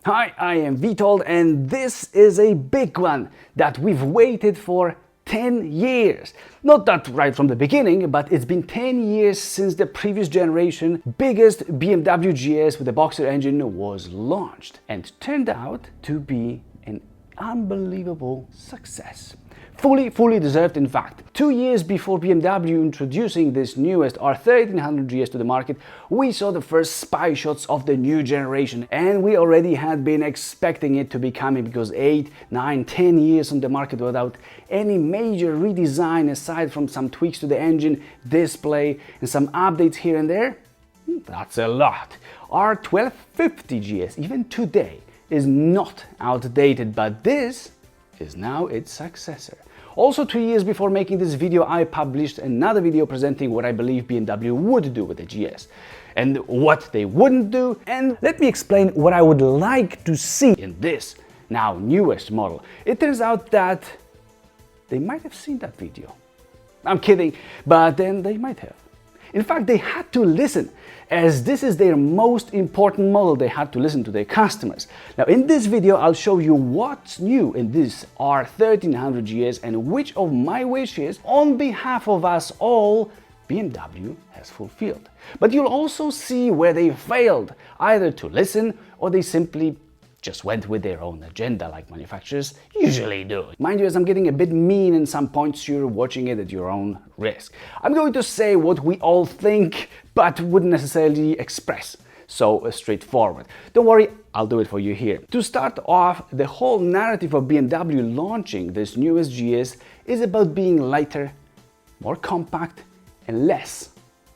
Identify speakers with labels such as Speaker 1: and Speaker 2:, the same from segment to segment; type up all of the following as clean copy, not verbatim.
Speaker 1: Hi, I am Vitold, and this is a big one that we've waited for 10 years. Not that right from the beginning, but it's been 10 years since the previous generation biggest BMW GS with a boxer engine was launched and turned out to be an unbelievable success. Fully deserved, in fact. 2 years before BMW introducing this newest R1300GS to the market, we saw the first spy shots of the new generation, and we already had been expecting it to be coming because 8, 9, 10 years on the market without any major redesign aside from some tweaks to the engine, display and some updates here and there. That's a lot. R1250GS, even today, is not outdated, but this is now its successor. Also, 2 years before making this video, I published another video presenting what I believe BMW would do with the GS and what they wouldn't do, and let me explain what I would like to see in this now newest model. It turns out that they might have seen that video. I'm kidding, but then they might have. In fact, they had to listen, as this is their most important model. They had to listen to their customers. Now, in this video, I'll show you what's new in this R1300GS and which of my wishes, on behalf of us all, BMW has fulfilled. But you'll also see where they failed, either to listen or they simply just went with their own agenda like manufacturers usually do. Mind you, as I'm getting a bit mean in some points, you're watching it at your own risk. I'm going to say what we all think, but wouldn't necessarily express so straightforward. Don't worry, I'll do it for you here. To start off, the whole narrative of BMW launching this newest GS is about being lighter, more compact and less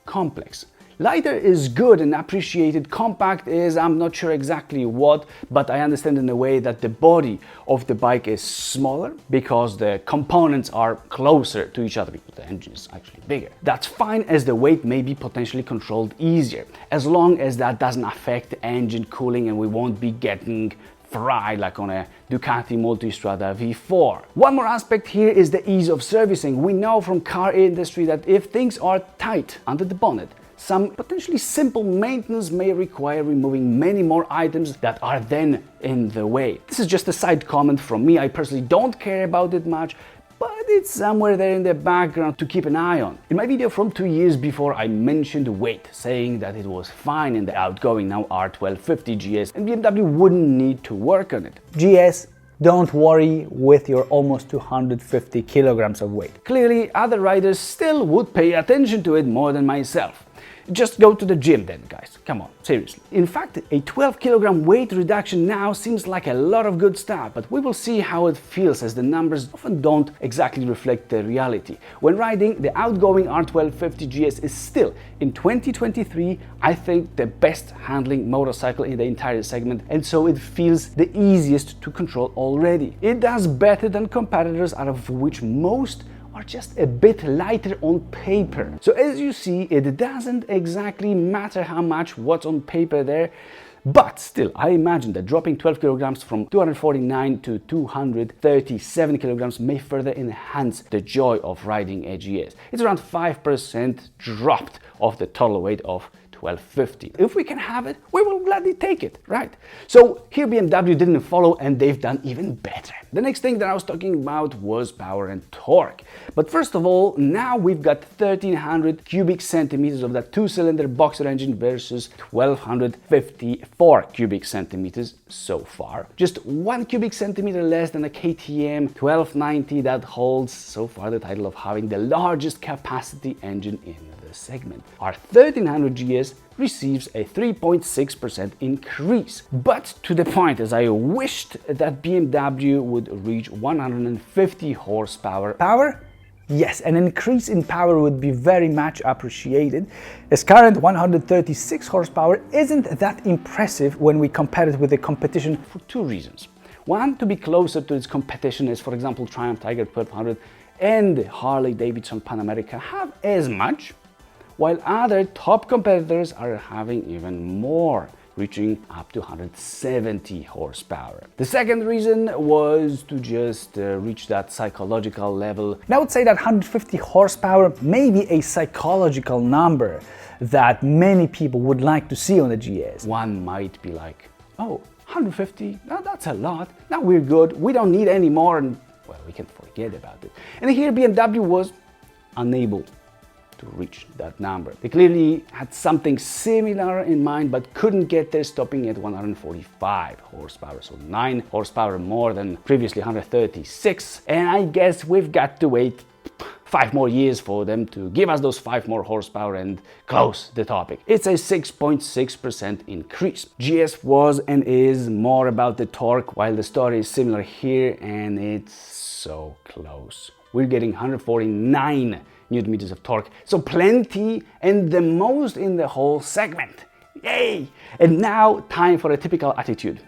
Speaker 1: complex. Lighter is good and appreciated. Compact is, I'm not sure exactly what, but I understand in a way that the body of the bike is smaller because the components are closer to each other because the engine is actually bigger. That's fine, as the weight may be potentially controlled easier, as long as that doesn't affect the engine cooling and we won't be getting fried like on a Ducati Multistrada V4. One more aspect here is the ease of servicing. We know from car industry that if things are tight under the bonnet, some potentially simple maintenance may require removing many more items that are then in the way. This is just a side comment from me. I personally don't care about it much, but it's somewhere there in the background to keep an eye on. In my video from 2 years before, I mentioned weight, saying that it was fine in the outgoing now R1250GS and BMW wouldn't need to work on it.
Speaker 2: GS, don't worry with your almost 250 kilograms of weight.
Speaker 1: Clearly, other riders still would pay attention to it more than myself. Just go to the gym then, guys. Come on, seriously. In fact, a 12 kilogram weight reduction now seems like a lot of good stuff, but we will see how it feels, as the numbers often don't exactly reflect the reality. When riding, the outgoing R1250GS is still, in 2023, I think the best handling motorcycle in the entire segment, and so it feels the easiest to control already. It does better than competitors, out of which most are just a bit lighter on paper. So as you see, it doesn't exactly matter how much what's on paper there, but still, I imagine that dropping 12 kilograms from 249 to 237 kilograms may further enhance the joy of riding a GS. It's around 5% dropped off the total weight of 1250. If we can have it, we will gladly take it, right? So here BMW didn't follow, and they've done even better. The next thing that I was talking about was power and torque. But first of all, now we've got 1300 cubic centimeters of that two-cylinder boxer engine versus 1254 cubic centimeters so far. Just 1 cubic centimeter less than a KTM 1290 that holds so far the title of having the largest capacity engine in the segment. Our 1300GS receives a 3.6% increase, but to the point, as I wished that BMW would reach 150 horsepower.
Speaker 2: Power? Yes, an increase in power would be very much appreciated, as current 136 horsepower isn't that impressive when we compare it with the competition
Speaker 1: for two reasons. One, to be closer to its competition, as for example Triumph Tiger 1200 and the Harley-Davidson Pan America have as much, while other top competitors are having even more, reaching up to 170 horsepower. The second reason was to just reach that psychological level.
Speaker 2: And I would say that 150 horsepower may be a psychological number that many people would like to see on the GS.
Speaker 1: One might be like, oh, 150, that's a lot. Now we're good, we don't need any more, and well, we can forget about it. And here BMW was unable to reach that number. They clearly had something similar in mind, but couldn't get there, stopping at 145 horsepower, so 9 horsepower more than previously 136. And I guess we've got to wait 5 more years for them to give us those 5 more horsepower and close the topic. It's a 6.6% increase. GS was and is more about the torque, while the story is similar here, and it's so close. We're getting 149 Newton meters of torque, so plenty and the most in the whole segment. Yay! And now time for a typical attitude.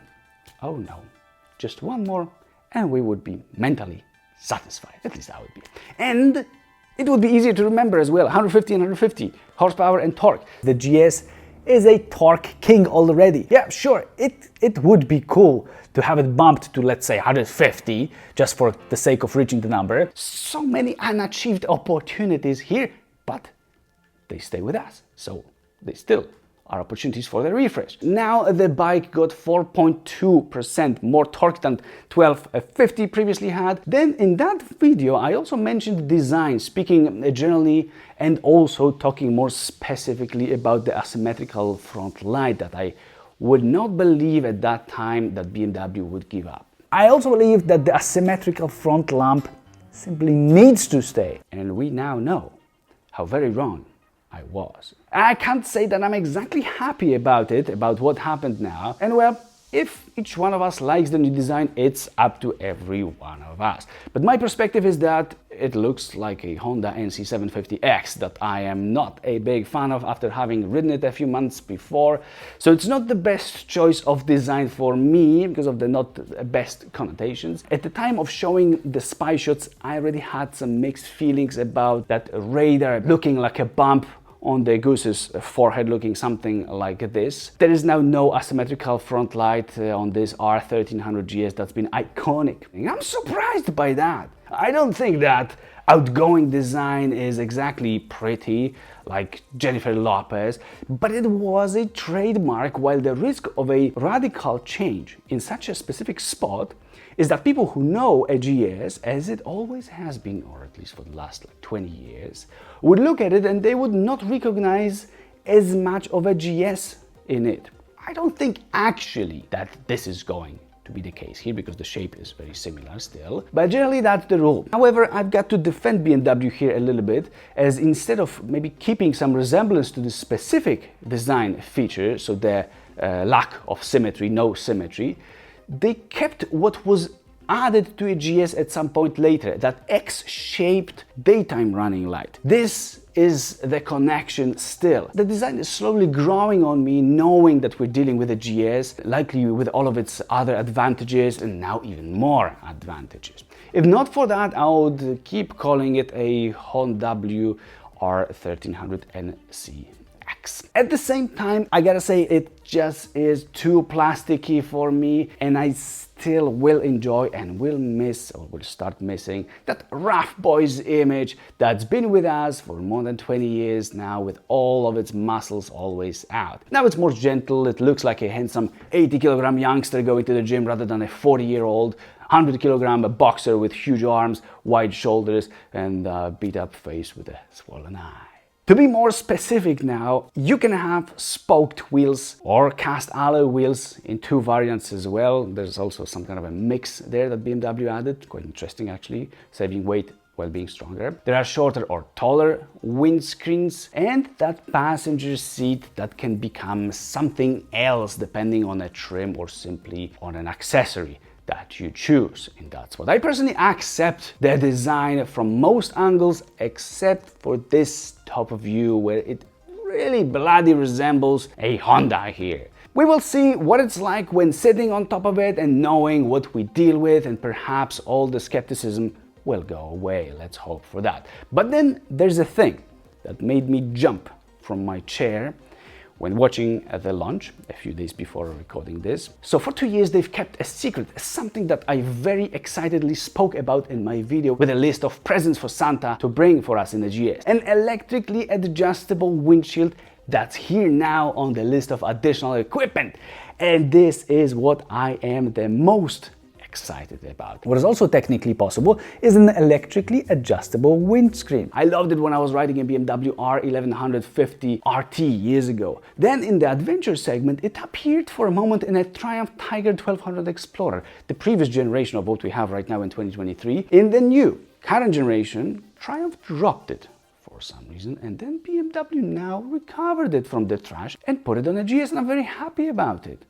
Speaker 1: Oh no, just one more and we would be mentally satisfied. At least I would be. And it would be easier to remember as well. 150 and 150 horsepower and torque.
Speaker 2: The GS is a torque king already. Yeah, sure, it would be cool to have it bumped to, let's say, 150 just for the sake of reaching the number.
Speaker 1: So many unachieved opportunities here, but they stay with us. So they still are opportunities for the refresh. Now the bike got 4.2% more torque than 1250 previously had. Then in that video I also mentioned design, speaking generally and also talking more specifically about the asymmetrical front light that I would not believe at that time that BMW would give up.
Speaker 2: I also believe that the asymmetrical front lamp simply needs to stay.
Speaker 1: And we now know how very wrong I was. I can't say that I'm exactly happy about it, about what happened now. And well, if each one of us likes the new design, it's up to every one of us. But my perspective is that it looks like a Honda NC750X that I am not a big fan of after having ridden it a few months before. So it's not the best choice of design for me because of the not best connotations. At the time of showing the spy shots, I already had some mixed feelings about that radar looking like a bump on the goose's forehead, looking something like this. There is now no asymmetrical front light on this R1300GS that's been iconic. I'm surprised by that. I don't think that outgoing design is exactly pretty like Jennifer Lopez, but it was a trademark, while the risk of a radical change in such a specific spot is that people who know a GS, as it always has been, or at least for the last 20 years, would look at it and they would not recognize as much of a GS in it. I don't think actually that this is going to be the case here, because the shape is very similar still, but generally that's the rule. However, I've got to defend BMW here a little bit, as instead of maybe keeping some resemblance to the specific design feature, so the lack of symmetry, no symmetry, they kept what was added to a GS at some point later, that X-shaped daytime running light. This is the connection still. The design is slowly growing on me, knowing that we're dealing with a GS, likely with all of its other advantages and now even more advantages. If not for that, I would keep calling it a Honda R1300GS. At the same time, I gotta say, it just is too plasticky for me, and I still will enjoy and will miss, or will start missing, that rough boys image that's been with us for more than 20 years now, with all of its muscles always out. Now it's more gentle, it looks like a handsome 80-kilogram youngster going to the gym rather than a 40-year-old 100-kilogram boxer with huge arms, wide shoulders, and a beat-up face with a swollen eye. To be more specific now, you can have spoked wheels or cast alloy wheels in 2 variants as well. There's also some kind of a mix there that BMW added, quite interesting actually, saving weight while being stronger. There are shorter or taller windscreens, and that passenger seat that can become something else depending on a trim or simply on an accessory that you choose. And that's what I personally accept the design from most angles, except for this top view where it really bloody resembles a Honda here. We will see what it's like when sitting on top of it and knowing what we deal with, and perhaps all the skepticism will go away. Let's hope for that. But then there's a thing that made me jump from my chair when watching the launch a few days before recording this. So for 2 years they've kept a secret, something that I very excitedly spoke about in my video with a list of presents for Santa to bring for us in the GS. An electrically adjustable windshield that's here now on the list of additional equipment. And this is what I am the most excited about.
Speaker 2: What is also technically possible is an electrically adjustable windscreen.
Speaker 1: I loved it when I was riding a BMW R1300 RT years ago. Then in the adventure segment, it appeared for a moment in a Triumph Tiger 1200 Explorer, the previous generation of what we have right now in 2023. In the new current generation, Triumph dropped it for some reason, and then BMW now recovered it from the trash and put it on a GS, and I'm very happy about it.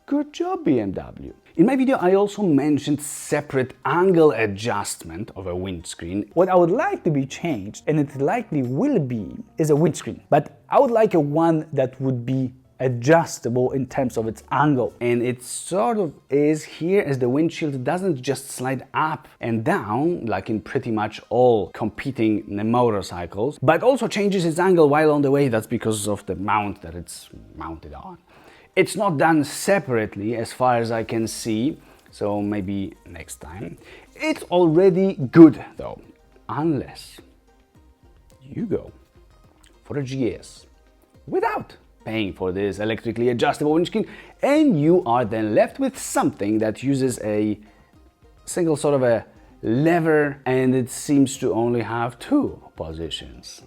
Speaker 1: Good job, BMW. In my video, I also mentioned separate angle adjustment of a windscreen.
Speaker 2: What I would like to be changed, and it likely will be, is a windscreen. But I would like a one that would be adjustable in terms of its angle.
Speaker 1: And it sort of is here, as the windshield doesn't just slide up and down like in pretty much all competing motorcycles, but also changes its angle while on the way. That's because of the mount that it's mounted on. It's not done separately as far as I can see, so maybe next time. It's already good though, unless you go for a GS without paying for this electrically adjustable windscreen, and you are then left with something that uses a single sort of a lever, and it seems to only have two positions,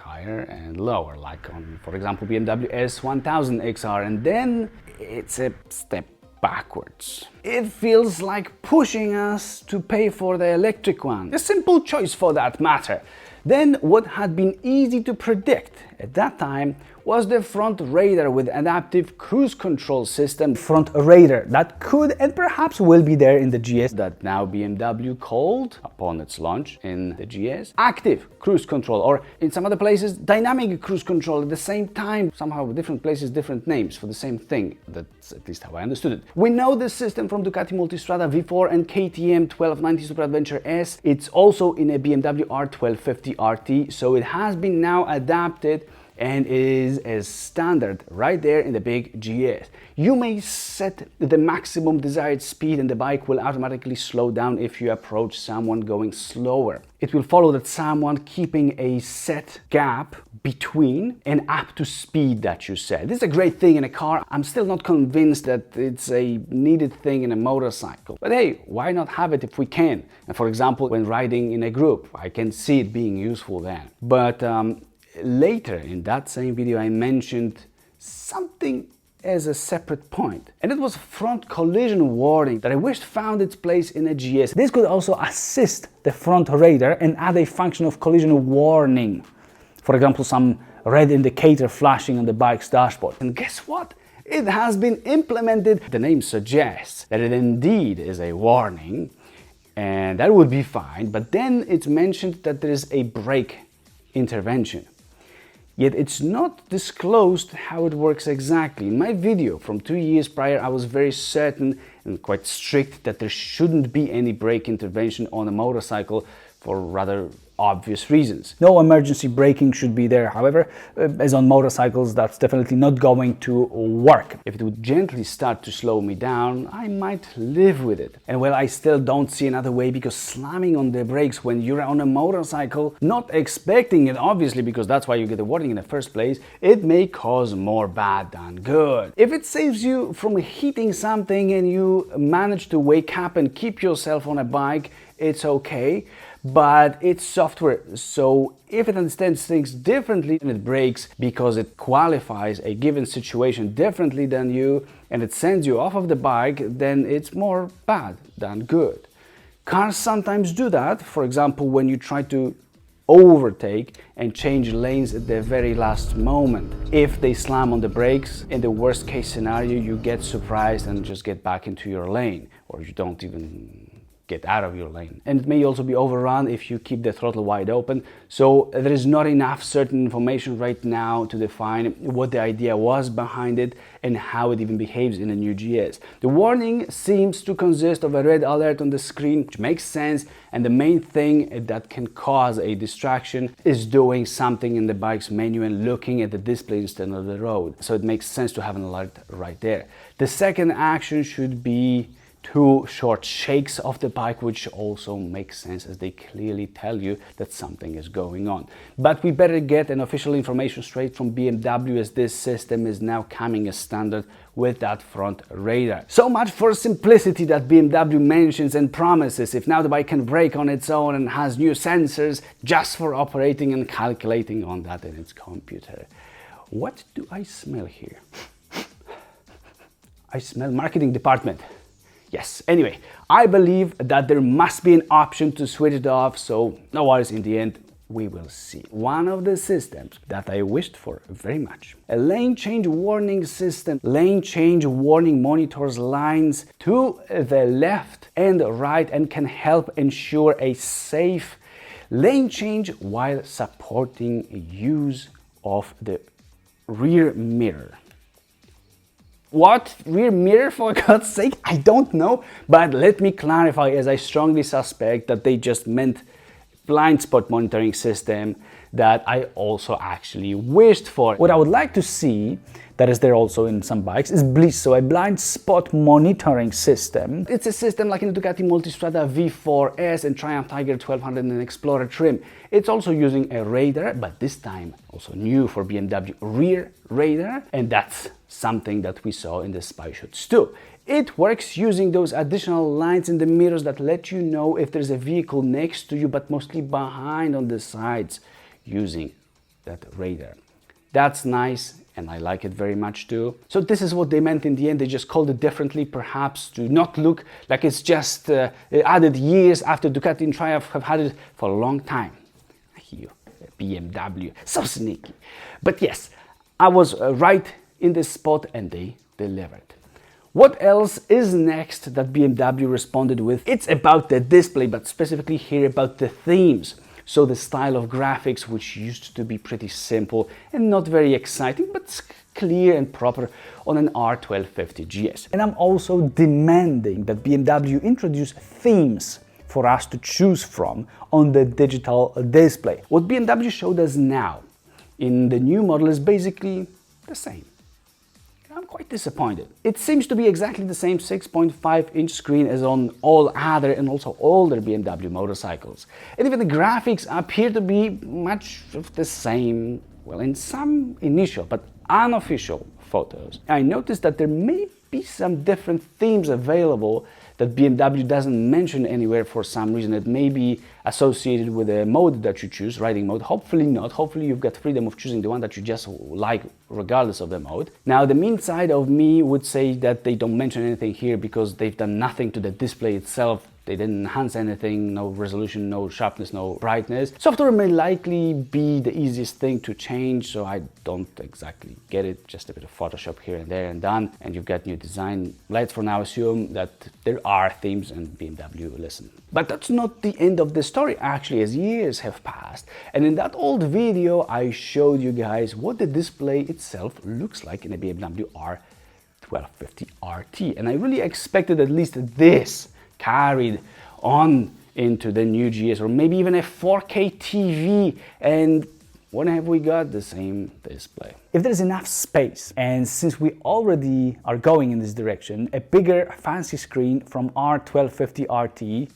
Speaker 1: higher and lower, like on, for example, BMW S1000 XR, and then it's a step backwards. It feels like pushing us to pay for the electric one. A simple choice for that matter. Then what had been easy to predict at that time was the front radar with adaptive cruise control system.
Speaker 2: Front radar that could and perhaps will be there in the GS,
Speaker 1: that now BMW called, upon its launch in the GS, active cruise control, or in some other places dynamic cruise control at the same time. Somehow different places, different names for the same thing. That's at least how I understood it. We know this system from Ducati Multistrada V4 and KTM 1290 Super Adventure S. It's also in a BMW R1300 RT, so it has been now adapted and is as standard right there in the big GS. You may set the maximum desired speed and the bike will automatically slow down if you approach someone going slower. It will follow that someone keeping a set gap between and up to speed that you set. This is a great thing in a car. I'm still not convinced that it's a needed thing in a motorcycle. But hey, why not have it if we can? And for example, when riding in a group, I can see it being useful then. But later in that same video, I mentioned something as a separate point, and it was front collision warning that I wished found its place in a GS.
Speaker 2: This could also assist the front radar and add a function of collision warning. For example, some red indicator flashing on the bike's dashboard.
Speaker 1: And guess what? It has been implemented. The name suggests that it indeed is a warning, and that would be fine, but then it's mentioned that there is a brake intervention. Yet it's not disclosed how it works exactly. In my video from 2 years prior, I was very certain and quite strict that there shouldn't be any brake intervention on a motorcycle for rather obvious reasons.
Speaker 2: No emergency braking should be there. However, as on motorcycles, that's definitely not going to work.
Speaker 1: If it would gently start to slow me down, I might live with it. And well, I still don't see another way, because slamming on the brakes when you're on a motorcycle, not expecting it obviously, because that's why you get a warning in the first place, it may cause more bad than good. If it saves you from hitting something and you manage to wake up and keep yourself on a bike, it's okay. But it's software, so if it understands things differently and it brakes because it qualifies a given situation differently than you, and it sends you off of the bike, then it's more bad than good. Cars sometimes do that. For example, when you try to overtake and change lanes at the very last moment. If they slam on the brakes, in the worst case scenario, you get surprised and just get back into your lane, or you don't even get out of your lane. And it may also be overrun if you keep the throttle wide open. So there is not enough certain information right now to define what the idea was behind it and how it even behaves in a new GS. The warning seems to consist of a red alert on the screen, which makes sense, and the main thing that can cause a distraction is doing something in the bike's menu and looking at the display instead of the road. So it makes sense to have an alert right there. The second action should be 2 short shakes of the bike, which also makes sense as they clearly tell you that something is going on. But we better get an official information straight from BMW, as this system is now coming as standard with that front radar. So much for simplicity that BMW mentions and promises. If now the bike can brake on its own and has new sensors just for operating and calculating on that in its computer. What do I smell here? I smell marketing department. Yes, anyway, I believe that there must be an option to switch it off, so no worries, in the end, we will see. One of the systems that I wished for very much. A lane change warning system. Lane change warning monitors lines to the left and right and can help ensure a safe lane change while supporting use of the rear mirror. What? Rear mirror, for God's sake? I don't know, but let me clarify, as I strongly suspect that they just meant blind spot monitoring system that I also actually wished for. What I would like to see, that is there also in some bikes, is BLIS, so a blind spot monitoring system. It's a system like in the Ducati Multistrada V4S and Triumph Tiger 1200 and Explorer trim. It's also using a radar, but this time also new for BMW rear radar, and that's something that we saw in the spy shots too. It works using those additional lines in the mirrors that let you know if there's a vehicle next to you, but mostly behind on the sides, using that radar. That's nice, and I like it very much too. So this is what they meant in the end. They just called it differently, perhaps to not look like it's just added years after Ducati and Triumph have had it for a long time. You, BMW, so sneaky. But yes, I was right in this spot and they delivered. What else is next that BMW responded with? It's about the display, but specifically here about the themes. So the style of graphics, which used to be pretty simple and not very exciting, but clear and proper on an R1300GS. And I'm also demanding that BMW introduce themes for us to choose from on the digital display. What BMW showed us now in the new model is basically the same. I'm quite disappointed. It seems to be exactly the same 6.5-inch screen as on all other and also older BMW motorcycles. And even the graphics appear to be much of the same, well, in some initial but unofficial photos. I noticed that there may be some different themes available that BMW doesn't mention anywhere for some reason. It may be associated with a mode that you choose, riding mode. Hopefully not. Hopefully you've got freedom of choosing the one that you just like regardless of the mode. Now the mean side of me would say that they don't mention anything here because they've done nothing to the display itself. They didn't enhance anything, no resolution, no sharpness, no brightness. Software may likely be the easiest thing to change, so I don't exactly get it. Just a bit of Photoshop here and there and done. And you've got new design. Let's for now assume that there are themes and BMW listen. But that's not the end of the story, actually, as years have passed. And in that old video, I showed you guys what the display itself looks like in a BMW R1300RT. And I really expected at least this carried on into the new GS, or maybe even a 4K TV, and when have we got the same display? If there's enough space, and since we already are going in this direction, a bigger fancy screen from R1250RT.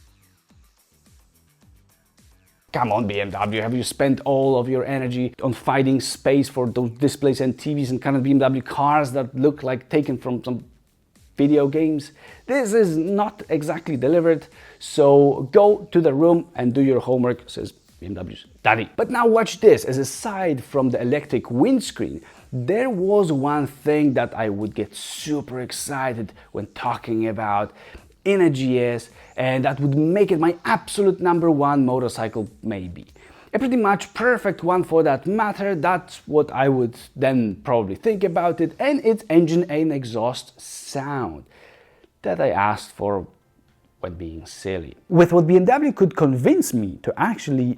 Speaker 1: Come on, BMW, have you spent all of your energy on finding space for those displays and TVs and kind of BMW cars that look like taken from some video games? This is not exactly delivered, so go to the room and do your homework, says BMW's daddy. But now watch this. As aside from the electric windscreen, there was one thing that I would get super excited when talking about in a GS, and that would make it my absolute #1 motorcycle maybe. A pretty much perfect one for that matter. That's what I would then probably think about it, and its engine and exhaust sound that I asked for when being silly. With what BMW could convince me to actually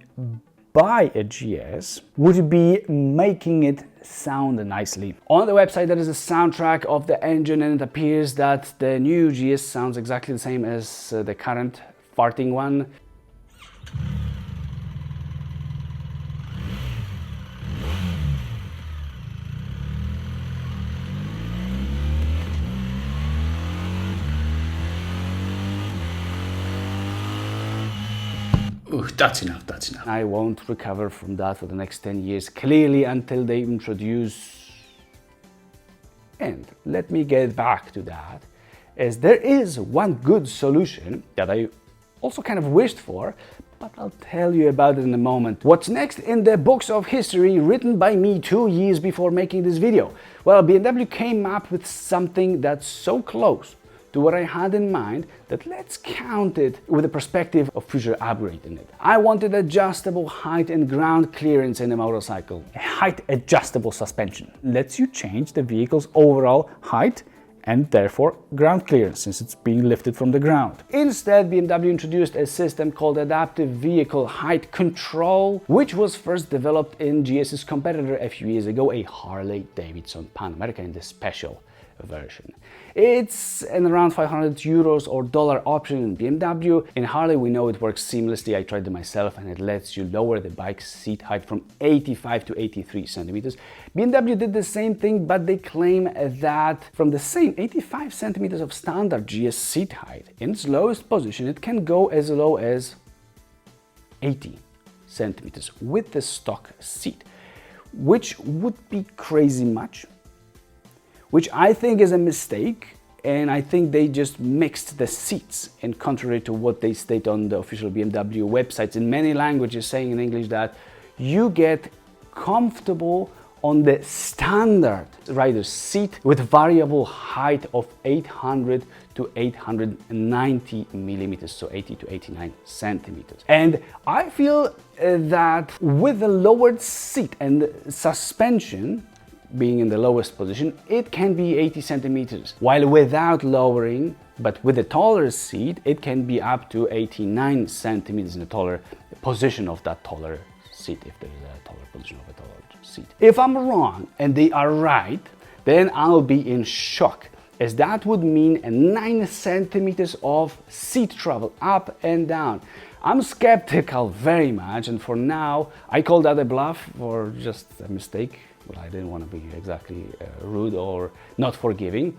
Speaker 1: buy a GS would be making it sound nicely. On the website there is a soundtrack of the engine, and it appears that the new GS sounds exactly the same as the current farting one.
Speaker 2: Ooh, that's enough, that's enough.
Speaker 1: I won't recover from that for the next 10 years, clearly, until they introduce... And let me get back to that, as there is one good solution that I also kind of wished for, but I'll tell you about it in a moment. What's next in the books of history written by me 2 years before making this video? Well, BMW came up with something that's so close to what I had in mind that let's count it with the perspective of future upgrading it. I wanted adjustable height and ground clearance in a motorcycle.
Speaker 2: A height adjustable suspension lets you change the vehicle's overall height and therefore ground clearance, since it's being lifted from the ground.
Speaker 1: Instead, BMW introduced a system called Adaptive Vehicle Height Control, which was first developed in GS's competitor a few years ago, a Harley-Davidson Pan America in the special version. It's an around 500 euros or dollar option in BMW. In Harley, we know it works seamlessly. I tried it myself, and it lets you lower the bike's seat height from 85 to 83 centimeters. BMW did the same thing, but they claim that from the same 85 centimeters of standard GS seat height, in its lowest position, it can go as low as 80 centimeters with the stock seat, which would be crazy much, which I think is a mistake, and I think they just mixed the seats, and contrary to what they state on the official BMW websites in many languages, saying in English that you get comfortable on the standard rider's seat with variable height of 800 to 890 millimeters, so 80 to 89 centimeters. And I feel that with the lowered seat and suspension being in the lowest position, it can be 80 centimeters, while without lowering, but with a taller seat, it can be up to 89 centimeters in the taller position of that taller seat, if there is a taller position of a taller seat. If I'm wrong and they are right, then I'll be in shock, as that would mean a 9 centimeters of seat travel up and down. I'm skeptical very much, and for now I call that a bluff or just a mistake. Well, I didn't want to be exactly rude or not forgiving.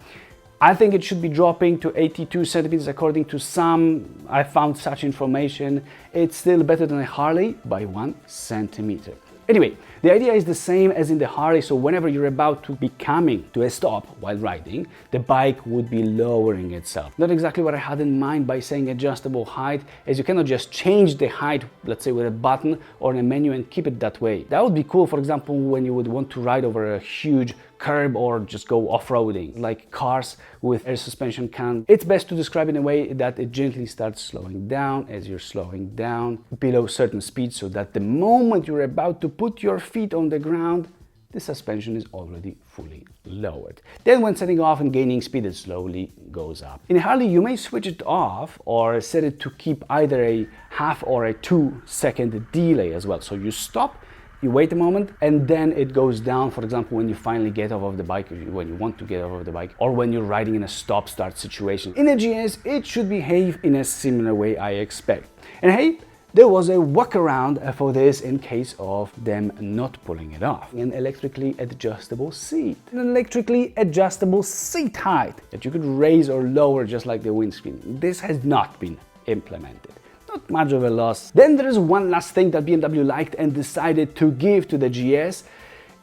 Speaker 1: I think it should be dropping to 82 centimeters according to some. I found such information. It's still better than a Harley by 1 centimeter. Anyway, the idea is the same as in the Harley, so whenever you're about to be coming to a stop while riding, the bike would be lowering itself. Not exactly what I had in mind by saying adjustable height, as you cannot just change the height, let's say with a button or a menu, and keep it that way. That would be cool, for example, when you would want to ride over a huge curb or just go off-roading, like cars with air suspension can. It's best to describe in a way that it gently starts slowing down as you're slowing down below certain speed, so that the moment you're about to put your feet on the ground, the suspension is already fully lowered. Then when setting off and gaining speed, it slowly goes up. In Harley, you may switch it off or set it to keep either a half or a 2-second delay as well. So you stop, you wait a moment, and then it goes down, for example, when you finally get off of the bike, when you want to get off of the bike, or when you're riding in a stop-start situation. In a GS, it should behave in a similar way, I expect. And hey, there was a workaround for this in case of them not pulling it off. An electrically adjustable seat.
Speaker 2: An electrically adjustable seat height
Speaker 1: that you could raise or lower just like the windscreen. This has not been implemented. Not much of a loss. Then there is one last thing that BMW liked and decided to give to the GS.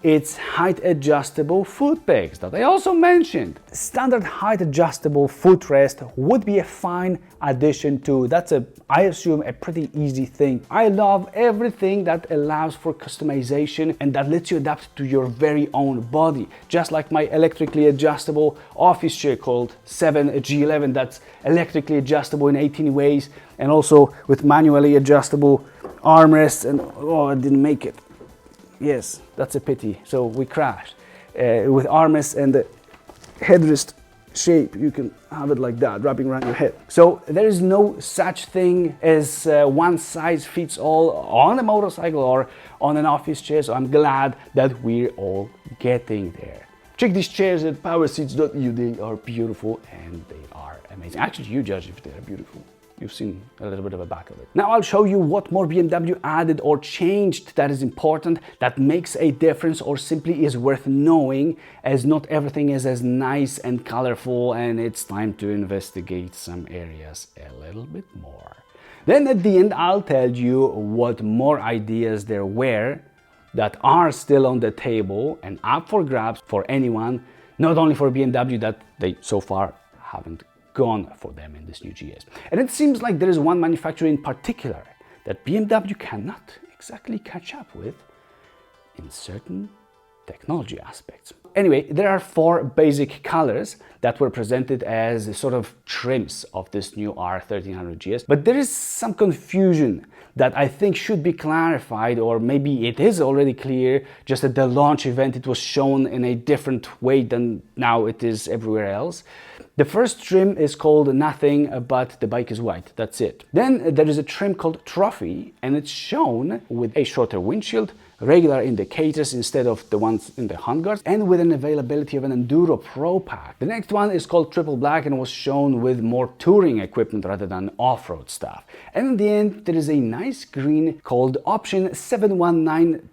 Speaker 1: It's height adjustable foot pegs that I also mentioned.
Speaker 2: Standard height adjustable footrest would be a fine addition to. That's I assume, a pretty easy thing. I love everything that allows for customization and that lets you adapt to your very own body. Just like my electrically adjustable office chair called 7G11 that's electrically adjustable in 18 ways, and also with manually adjustable armrests, and oh, I didn't make it. Yes, that's a pity. So we crashed. With armrests and the headrest shape, you can have it like that, wrapping around your head. So there is no such thing as one size fits all on a motorcycle or on an office chair. So I'm glad that we're all getting there. Check these chairs at powerseats.eu. They are beautiful and they are amazing. Actually, you judge if they are beautiful. You've seen a little bit of a back of it. Now I'll show you what more BMW added or changed that is important, that makes a difference, or simply is worth knowing, as not everything is as nice and colorful, and it's time to investigate some areas a little bit more.
Speaker 1: Then at the end, I'll tell you what more ideas there were that are still on the table and up for grabs for anyone, not only for BMW, that they so far haven't gone for them in this new GS. And it seems like there is one manufacturer in particular that BMW cannot exactly catch up with in certain technology aspects. Anyway, there are 4 basic colors that were presented as sort of trims of this new R1300GS, but there is some confusion that I think should be clarified, or maybe it is already clear, just at the launch event it was shown in a different way than now it is everywhere else. The first trim is called nothing but the bike is white, that's it. Then there is a trim called Trophy, and it's shown with a shorter windshield, regular indicators instead of the ones in the handguards, and with an availability of an Enduro Pro Pack. The next one is called Triple Black and was shown with more touring equipment rather than off-road stuff. And in the end, there is a nice green called Option 719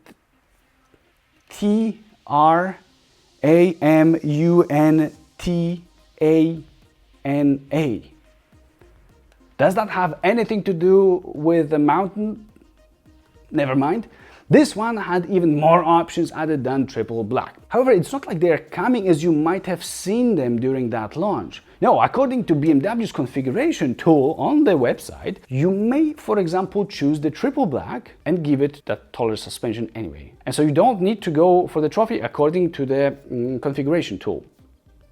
Speaker 1: TRAMUNTANA. Does that have anything to do with the mountain? Never mind. This one had even more options added than Triple Black. However, it's not like they're coming as you might have seen them during that launch. No, according to BMW's configuration tool on their website, you may, for example, choose the Triple Black and give it that taller suspension anyway. And so you don't need to go for the Trophy according to the configuration tool.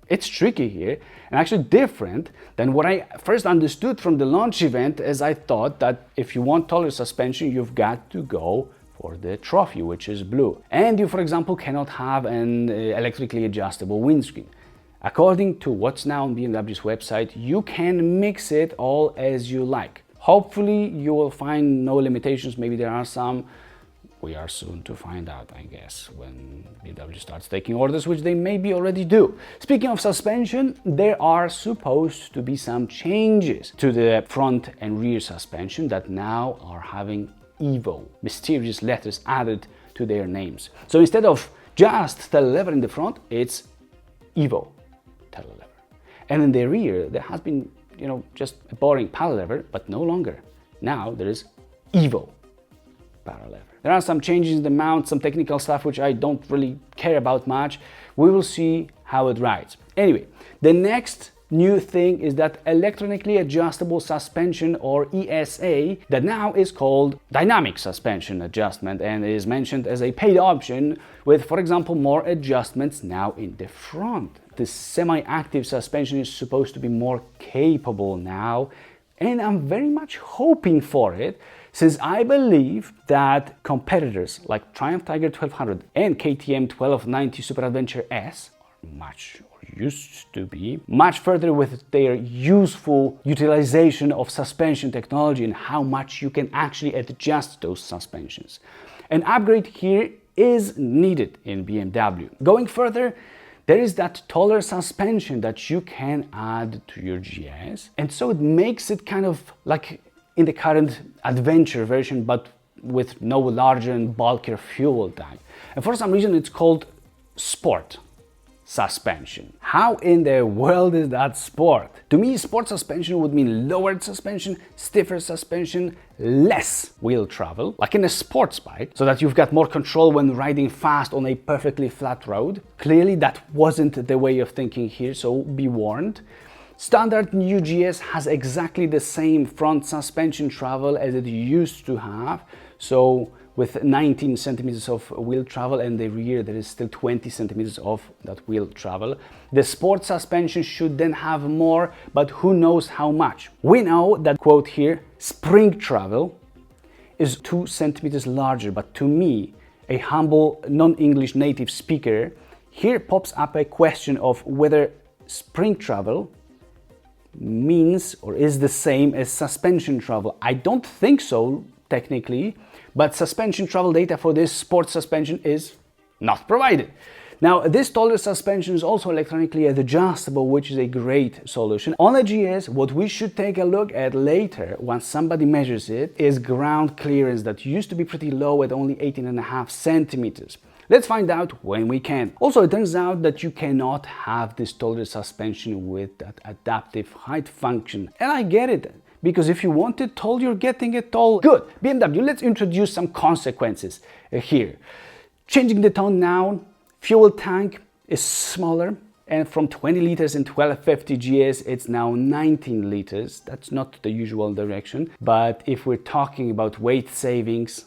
Speaker 1: It's tricky here and actually different than what I first understood from the launch event, as I thought that if you want taller suspension, you've got to go for the Trophy, which is blue. And you, for example, cannot have an electrically adjustable windscreen. According to what's now on BMW's website, you can mix it all as you like. Hopefully you will find no limitations, maybe there are some. We are soon to find out, I guess, when BMW starts taking orders, which they maybe already do. Speaking of suspension, there are supposed to be some changes to the front and rear suspension that now are having Evo, mysterious letters added to their names. So instead of just telelever in the front, it's Evo telelever. And in the rear, there has been, just a boring paralever, but no longer. Now there is Evo paralever. There are some changes in the mount, some technical stuff which I don't really care about much. We will see how it rides. Anyway, the next new thing is that electronically adjustable suspension, or ESA, that now is called dynamic suspension adjustment and is mentioned as a paid option with, for example, more adjustments now in the front. The semi-active suspension is supposed to be more capable now, and I'm very much hoping for it, since I believe that competitors like Triumph Tiger 1200 and KTM 1290 Super Adventure S are used to be much further with their useful utilization of suspension technology and how much you can actually adjust those suspensions. An upgrade here is needed in BMW. Going further, there is that taller suspension that you can add to your GS, and so it makes it kind of like in the current Adventure version, but with no larger and bulkier fuel tank. And for some reason it's called Sport suspension. How in the world is that sport? To me, sport suspension would mean lowered suspension, stiffer suspension, less wheel travel, like in a sports bike, so that you've got more control when riding fast on a perfectly flat road. Clearly that wasn't the way of thinking here, so be warned. Standard new GS has exactly the same front suspension travel as it used to have, so with 19 centimeters of wheel travel, and the rear there is still 20 centimeters of that wheel travel. The sport suspension should then have more, but who knows how much. We know that, quote here, spring travel is 2 centimeters larger, but to me, a humble non-English native speaker, here pops up a question of whether spring travel means or is the same as suspension travel. I don't think so technically, but suspension travel data for this sport suspension is not provided. Now, this taller suspension is also electronically adjustable, which is a great solution. On the GS, what we should take a look at later, once somebody measures it, is ground clearance that used to be pretty low at only 18.5 centimeters. Let's find out when we can. Also, it turns out that you cannot have this taller suspension with that adaptive height function. And I get it,
Speaker 2: because if you want it tall, you're getting it tall. Good. BMW, let's introduce some consequences here. Changing the tone now, fuel tank is smaller, and from 20 liters in 1250GS, it's now 19 liters. That's not the usual direction, but if we're talking about weight savings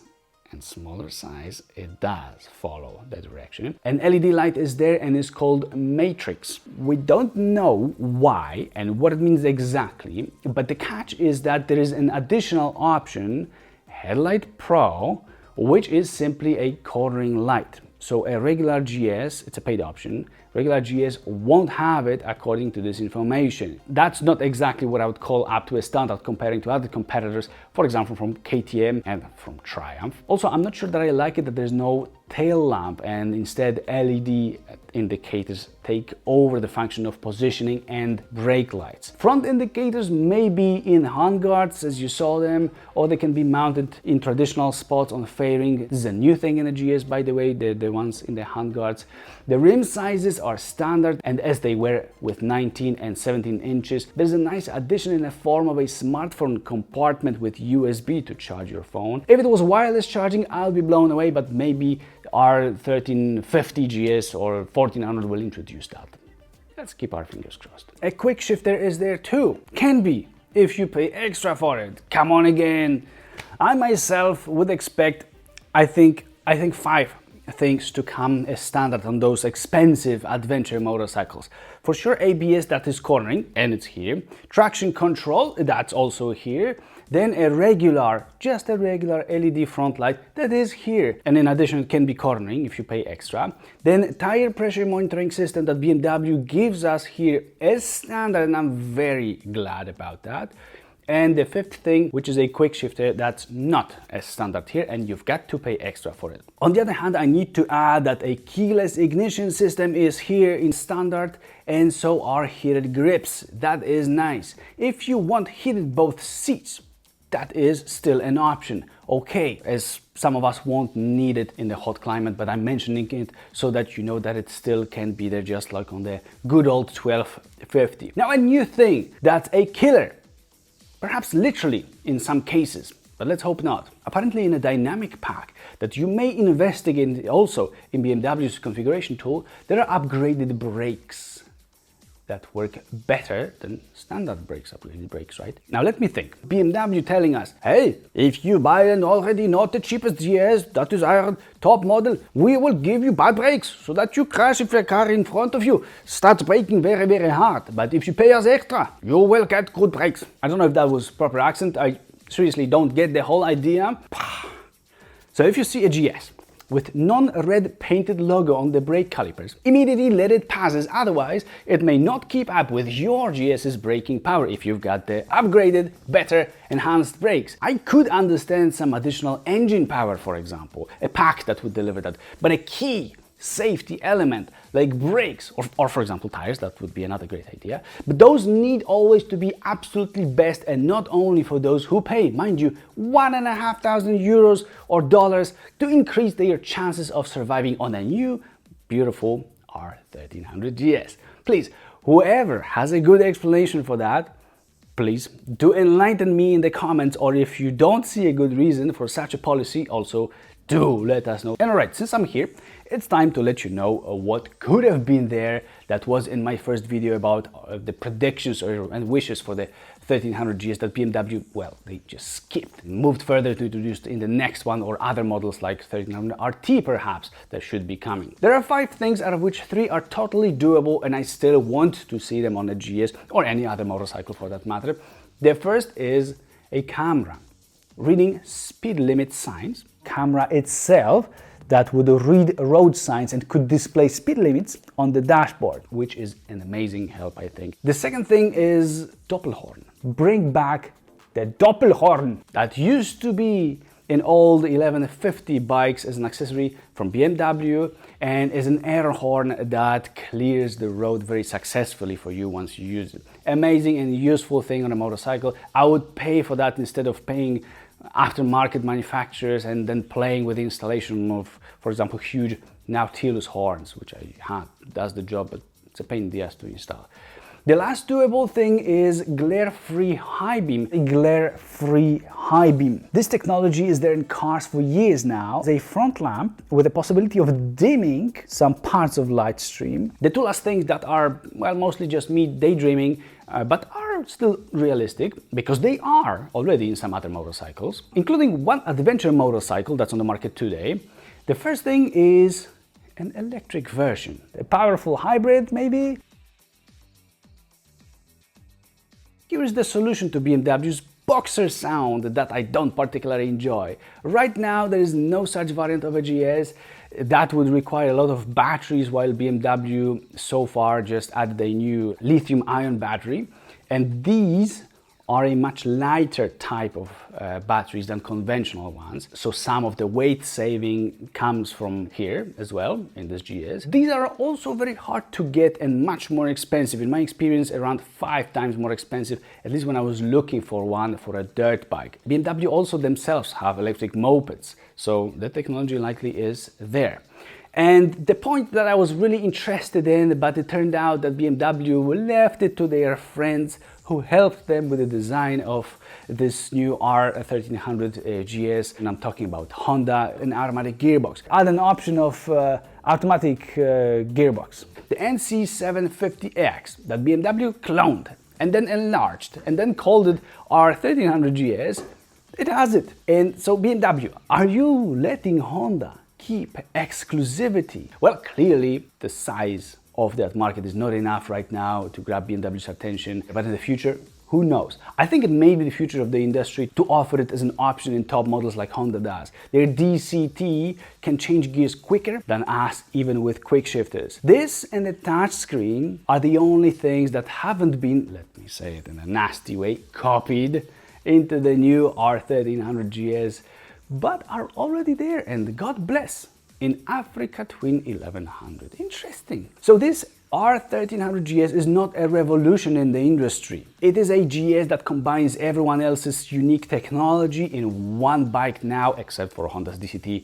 Speaker 2: and smaller size, it does follow the direction. An LED light is there and is called Matrix. We don't know why and what it means exactly, but the catch is that there is an additional option, Headlight Pro, which is simply a cornering light. So a regular GS, it's a paid option, regular GS won't have it according to this information. That's not exactly what I would call up to a standard comparing to other competitors, for example from KTM and from Triumph. Also, I'm not sure that I like it that there's no tail lamp and instead LED indicators take over the function of positioning and brake lights. Front indicators may be in handguards as you saw them, or they can be mounted in traditional spots on fairing. This is a new thing in the GS, by the way, the ones in the handguards. The rim sizes are standard, and as they were with 19 and 17 inches, there's a nice addition in the form of a smartphone compartment with USB to charge your phone. If it was wireless charging, I'll be blown away, but maybe R1350GS or 1400 will introduce that. Let's keep our fingers crossed. A quick shifter is there too. Can be, if you pay extra for it. Come on again. I myself would expect, I think 5 things to come as standard on those expensive adventure motorcycles. For sure, ABS, that is cornering, and it's here. Traction control, that's also here. Then just a regular LED front light, that is here. And in addition, it can be cornering if you pay extra. Then tire pressure monitoring system that BMW gives us here as standard, and I'm very glad about that. And the fifth thing, which is a quick shifter, that's not as standard here, and you've got to pay extra for it. On the other hand, I need to add that a keyless ignition system is here in standard, and so are heated grips. That is nice. If you want heated both seats, that is still an option. Okay, as some of us won't need it in the hot climate, but I'm mentioning it so that you know that it still can be there, just like on the good old 1250. Now, a new thing that's a killer, perhaps literally in some cases, but let's hope not. Apparently in a dynamic pack that you may investigate also in BMW's configuration tool, there are upgraded brakes that work better than standard brakes, upgraded brakes, right? Now let me think. BMW telling us, hey, if you buy an already not the cheapest GS, that is our top model, we will give you bad brakes so that you crash if a car in front of you starts braking very, very hard. But if you pay us extra, you will get good brakes. I don't know if that was proper accent. I seriously don't get the whole idea. So if you see a GS with non-red painted logo on the brake calipers, immediately let it pass, as otherwise it may not keep up with your GS's braking power if you've got the upgraded, better, enhanced brakes. I could understand some additional engine power, for example, a pack that would deliver that, but a key safety element like brakes or for example tires, that would be another great idea, but those need always to be absolutely best, and not only for those who pay, mind you, €1,500 or dollars to increase their chances of surviving on a new beautiful R1300GS. Please, whoever has a good explanation for that, please do enlighten me in the comments, or if you don't see a good reason for such a policy, also do let us know. And alright, since I'm here, it's time to let you know what could have been there that was in my first video about the predictions and wishes for the 1300GS that BMW, well, they just skipped and moved further to introduce in the next one, or other models like 1300 RT perhaps that should be coming. There are 5 things, out of which 3 are totally doable, and I still want to see them on a GS or any other motorcycle for that matter. The first is a camera reading speed limit signs. Camera itself that would read road signs and could display speed limits on the dashboard, which is an amazing help, I think. The second thing is Doppelhorn. Bring back the Doppelhorn that used to be in old 1150 bikes as an accessory from BMW, and is an air horn that clears the road very successfully for you once you use it. Amazing and useful thing on a motorcycle. I would pay for that instead of paying aftermarket manufacturers and then playing with the installation of, for example, huge Nautilus horns, which I had, does the job, but it's a pain in the ass to install.
Speaker 1: The last doable thing is glare-free high beam. Glare-free high beam. This technology is there in cars for years now. It's a front lamp with the possibility of dimming some parts of light stream. The two last things that are, well, mostly just me daydreaming, but are still realistic because they are already in some other motorcycles, including one adventure motorcycle that's on the market today. The first thing is an electric version, a powerful hybrid maybe. Here is the solution to BMW's boxer sound that I don't particularly enjoy. Right now there is no such variant of a GS. That would require a lot of batteries, while BMW so far just added a new lithium-ion battery, and these are a much lighter type of batteries than conventional ones, so some of the weight saving comes from here as well in this GS. These are also very hard to get and much more expensive. In my experience, around 5 times more expensive, at least when I was looking for one for a dirt bike. BMW also themselves have electric mopeds, so the technology likely is there. And the point that I was really interested in, but it turned out that BMW left it to their friends who helped them with the design of this new R1300GS, and I'm talking about Honda, an automatic gearbox. Add an option of automatic gearbox. The NC750X that BMW cloned and then enlarged and then called it R1300GS, it has it. And so BMW, are you letting Honda keep exclusivity? Well, clearly the size of that market is not enough right now to grab BMW's attention, but in the future, who knows? I think it may be the future of the industry to offer it as an option in top models like Honda does. Their DCT can change gears quicker than us, even with quick shifters. This and the touchscreen are the only things that haven't been, let me say it in a nasty way, copied into the new R1300GS, but are already there, and God bless, in Africa Twin 1100. Interesting. So this R1300GS is not a revolution in the industry. It is a GS that combines everyone else's unique technology in one bike now, except for Honda's DCT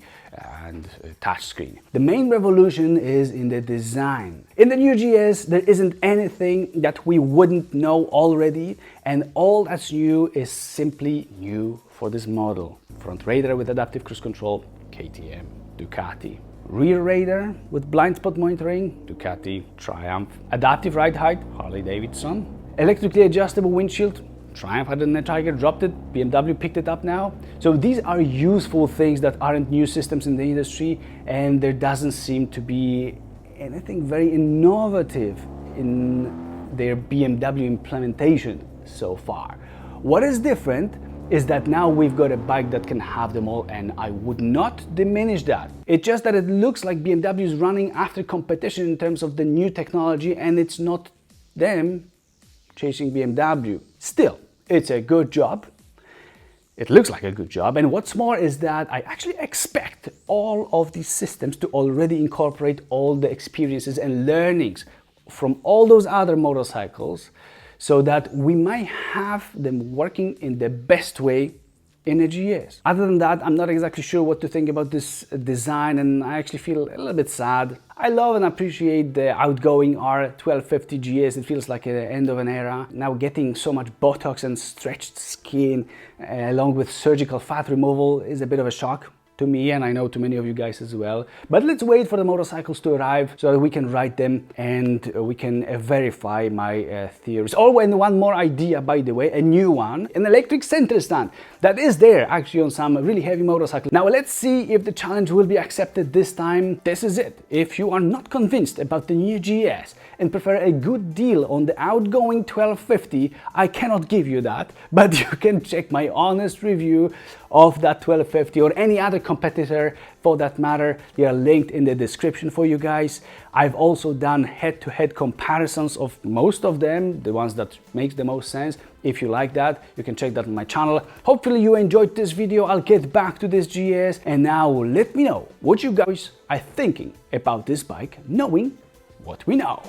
Speaker 1: and touchscreen. The main revolution is in the design. In the new GS, there isn't anything that we wouldn't know already, and all that's new is simply new for this model. Front radar with adaptive cruise control, KTM, Ducati. Rear radar with blind spot monitoring, Ducati, Triumph. Adaptive ride height, Harley-Davidson. Electrically adjustable windshield, Triumph had a Tiger, dropped it, BMW picked it up now. So these are useful things that aren't new systems in the industry, and there doesn't seem to be anything very innovative in their BMW implementation so far. What is different is that now we've got a bike that can have them all, and I would not diminish that. It's just that it looks like BMW is running after competition in terms of the new technology, and it's not them chasing BMW. Still, it's a good job. It looks like a good job, and what's more is that I actually expect all of these systems to already incorporate all the experiences and learnings from all those other motorcycles, so that we might have them working in the best way in a GS. Other than that, I'm not exactly sure what to think about this design, and I actually feel a little bit sad. I love and appreciate the outgoing R1250GS. It feels like the end of an era. Now getting so much Botox and stretched skin along with surgical fat removal is a bit of a shock to me, and I know to many of you guys as well. But let's wait for the motorcycles to arrive so that we can ride them and we can verify my theories. Oh, and one more idea, by the way, a new one, an electric center stand that is there actually on some really heavy motorcycles. Now let's see if the challenge will be accepted this time. This is it. If you are not convinced about the new GS and prefer a good deal on the outgoing 1250, I cannot give you that, but you can check my honest review of that 1250 or any other competitor for that matter. They are linked in the description for you guys. I've also done head-to-head comparisons of most of them, the ones that makes the most sense. If you like that, you can check that on my channel. Hopefully you enjoyed this video. I'll get back to this GS, and now let me know what you guys are thinking about this bike, knowing what we know.